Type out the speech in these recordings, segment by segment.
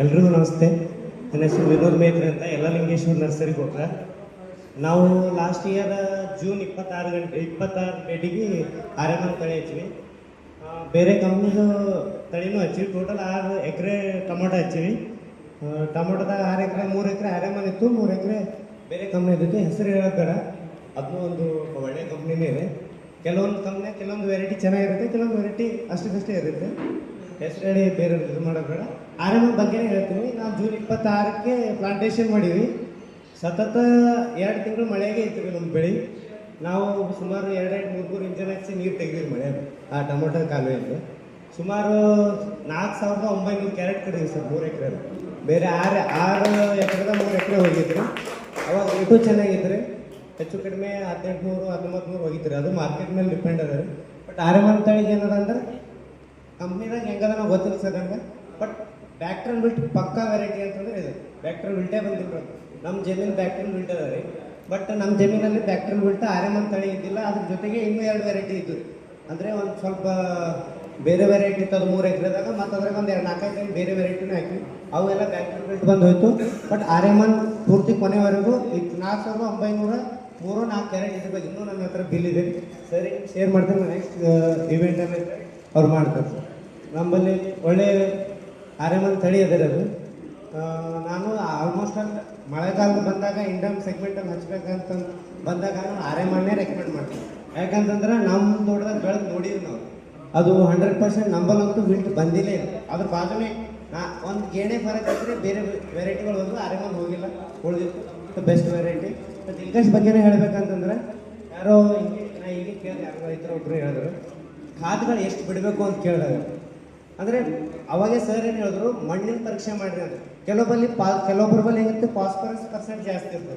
ಎಲ್ರಿಗೂ ನಮಸ್ತೆ. ನನ್ನ ಹೆಸರು ವಿನೋದ್ ಮೇತ್ರೆ ಅಂತ ಯಲ್ಲಲಿಂಗೇಶ್ವರ ನರ್ಸರಿ ಕೊಟ್ರ. ನಾವು ಲಾಸ್ಟ್ ಇಯರ್ ಜೂನ್ 26 ಡೇಟಿಗೆ ಆರ್ಯಮನ್ ತಳಿ ಹಚ್ಚಿವಿ. ಬೇರೆ ಕಂಪ್ನಿದು ತಳಿನೂ ಹಚ್ಚಿವಿ. ಟೋಟಲ್ 6 ಎಕರೆ ಟೊಮೊಟೊ ಹಚ್ಚಿವಿ. ಟೊಮೊಟೊದಾಗ 6 ಎಕರೆ 3 ಎಕರೆ ಆರ್ಯಮನ್ ಇತ್ತು, 3 ಎಕರೆ ಬೇರೆ ಕಂಪ್ನಿ ಇದ್ದಕ್ಕೆ ಹೆಸರು ಹೇಳೋದು ಬೇಡ. ಅದನ್ನೂ ಒಂದು ಒಳ್ಳೆ ಕಂಪ್ನಿನೇ ಇದೆ. ಕೆಲವೊಂದು ಕಂಪ್ನಿ ಕೆಲವೊಂದು ವೆರೈಟಿ ಚೆನ್ನಾಗಿರುತ್ತೆ, ಕೆಲವೊಂದು ವೆರೈಟಿ ಅಷ್ಟಕ್ಕಷ್ಟೇ ಇರುತ್ತೆ. ಹೆಸರು ಹೇಳಿ ಬೇರೆ ಇದು ಮಾಡೋದು ಬೇಡ. ಆರ್ಯಮನ್ ಬಗ್ಗೆನೇ ಹೇಳ್ತೀನಿ. ನಾವು ಜೂನ್ 26ಕ್ಕೆ ಪ್ಲಾಂಟೇಶನ್ ಮಾಡೀವಿ. ಸತತ 2 ತಿಂಗಳು ಮಳೆಗೆ ಇರ್ತೀವಿ ನಮ್ಮ ಬೆಳೆ. ನಾವು ಸುಮಾರು 2-3 ಇಂಜನ್ ಹಚ್ಚಿ ನೀರು ತೆಗೆದಿವಿ ಮಳೆ ಆ ಟೊಮೊಟೊ ಕಾಲುವೆಯಿಂದ. ಸುಮಾರು 4,900 ಕ್ಯಾರೆಟ್ ಕಡಿದ್ವಿ ಸರ್ 3 ಎಕರೆ. ಬೇರೆ 6 ಎಕರೆದ 3 ಎಕರೆ ಹೋಗಿದ್ರು. ಅವಾಗ ರೇಟು ಚೆನ್ನಾಗಿದ್ರೆ ಹೆಚ್ಚು ಕಡಿಮೆ 1800-1900 ಹೋಗಿದ್ರು. ಅದು ಮಾರ್ಕೆಟ್ ಮೇಲೆ ಡಿಪೆಂಡ್ ಅದ. ಬಟ್ ಆರ್ಯಮನ್ ತಳಿಗೆ ಏನದ ಅಂದ್ರೆ ಕಂಪ್ನಿದಾಗ ಹೆಂಗದ ನಾವು ಗೊತ್ತಿಲ್ಲ ಸರ್ ಹಂಗೆ. ಬಟ್ ಬ್ಯಾಕ್ಟ್ರಲ್ ಬಿಲ್ಟ್ ಪಕ್ಕಾ ವೆರೈಟಿ ಅಂತಂದ್ರೆ ಇದು ಬ್ಯಾಕ್ಟ್ರಲ್ ಬಿಲ್ಟೇ ಬಂದಿಲ್ಲ. ನಮ್ಮ ಜಮೀನು ಬ್ಯಾಕ್ಟ್ರಲ್ ಬಿಲ್ಟ್ ಅದ ರೀ. ಬಟ್ ನಮ್ಮ ಜಮೀನಲ್ಲಿ ಬ್ಯಾಕ್ಟ್ರಲ್ ಬಿಲ್ಟ್ ಆರ್ಯಮನ್ ತಳಿ ಇದ್ದಿಲ್ಲ. ಅದ್ರ ಜೊತೆಗೆ ಇನ್ನೂ 2 ವೆರೈಟಿ ಇದ್ದು. ಅಂದರೆ ಒಂದು ಸ್ವಲ್ಪ ಬೇರೆ ವೆರೈಟಿ ಇತ್ತು ಅದು 3 ಎಕರೆದಾಗ. ಮತ್ತು ಅದ್ರಾಗ ಒಂದು 4-5 ಟೈಮ್ ಬೇರೆ ವೆರೈಟಿನೂ ಹಾಕಿ ಅವೆಲ್ಲ ಬ್ಯಾಕ್ಟ್ರಲ್ ಬಿಲ್ಟ್ ಬಂದು ಹೋಯ್ತು. ಬಟ್ ಆರ್ಯಮನ್ ಪೂರ್ತಿ ಕೊನೆವರೆಗೂ 4,904 ಕ್ಯಾರೆಟ್ ಇದ್ರ ಇನ್ನೂ ನನ್ನ ಹತ್ರ ಬಿಲ್ ಇದೆ. ಸರಿ ಶೇರ್ ಮಾಡ್ತೀನಿ. ನೆಕ್ಸ್ಟ್ ಇವೆಂಟಲ್ಲಿ ಅವ್ರು ಮಾಡ್ತಾರೆ ಸರ್. ನಮ್ಮಲ್ಲಿ ಒಳ್ಳೆ ಆರ್ಯಮನ್ ತಳಿ ಅದೇ ಅದು. ನಾನು ಆಲ್ಮೋಸ್ಟ್ ಅಲ್ಲಿ ಮಳೆಗಾಲ ಬಂದಾಗ ಇಂಡಮ್ ಸೆಗ್ಮೆಂಟಲ್ಲಿ ಹಚ್ಬೇಕಂತ ಬಂದಾಗ ನಾನು ಆರ್ಯಮನ್ನೇ ರೆಕಮೆಂಡ್ ಮಾಡ್ತೀನಿ. ಯಾಕಂತಂದ್ರೆ ನಮ್ಮ ತೋಟದಾಗ ಬೆಳೆದು ನೋಡಿದ್ವಿ ನಾವು. ಅದು 100% ನಂಬಲ್ಲಂತೂ ವಿಲ್ಟ್ ಬಂದಿಲ್ಲ ಇಲ್ಲ. ಅದ್ರ ಬಾಜುನೇ ಒಂದು ಗೇಣೆ ಫರಕ್ ಇದ್ರೆ ಬೇರೆ ವೆರೈಟಿಗಳು ಹೋದ್ರು ಆರ್ಯಮನ್ ಹೋಗಿಲ್ಲ, ಉಳಿದಿತ್ತು ಬೆಸ್ಟ್ ವೆರೈಟಿ. ಮತ್ತು ಇಂಗ್ಲೀಷ್ ಬಗ್ಗೆನೇ ಹೇಳ್ಬೇಕಂತಂದ್ರೆ ಯಾರೋ ಈಗ ಕೇಳಿದೆ, ಯಾರೋ ರೈತರು ಒಬ್ಬರು ಹೇಳಿದ್ರು ಖಾದ್ಗಳು ಎಷ್ಟು ಬಿಡಬೇಕು ಅಂತ ಕೇಳಿದಾಗ. ಅಂದರೆ ಅವಾಗೇ ಸರ್ ಏನು ಹೇಳಿದ್ರು, ಮಣ್ಣಿನ ಪರೀಕ್ಷೆ ಮಾಡಿರಿ ಅಂತ. ಕೆಲವೊಬ್ಬರ ಬಲ್ಲಿ ಹೆಂಗಿರುತ್ತೆ ಫಾಸ್ಫರಸ್ ಪರ್ಸೆಂಟ್ ಜಾಸ್ತಿ ಇರ್ತದೆ,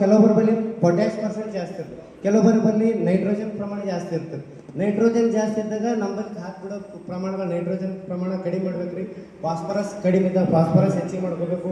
ಕೆಲವೊಬ್ಬರ ಬಲ್ಲಿ ಪೊಟ್ಯಾಶ್ ಪರ್ಸೆಂಟ್ ಜಾಸ್ತಿ ಇರ್ತದೆ, ಕೆಲವೊಬ್ಬರ ಬಲ್ಲಿ ನೈಟ್ರೋಜನ್ ಪ್ರಮಾಣ ಜಾಸ್ತಿ ಇರ್ತದೆ. ನೈಟ್ರೋಜನ್ ಜಾಸ್ತಿ ಇದ್ದಾಗ ನಮ್ಮಲ್ಲಿ ಖಾದ್ ಬಿಡೋ ಪ್ರಮಾಣಗಳು ನೈಟ್ರೋಜನ್ ಪ್ರಮಾಣ ಕಡಿಮೆ ಮಾಡ್ಬೇಕ್ರಿ. ಫಾಸ್ಫರಸ್ ಕಡಿಮೆ ಇದ್ದಾಗ ಫಾಸ್ಫರಸ್ ಹೆಚ್ಚಿಗೆ ಮಾಡ್ಕೋಬೇಕು.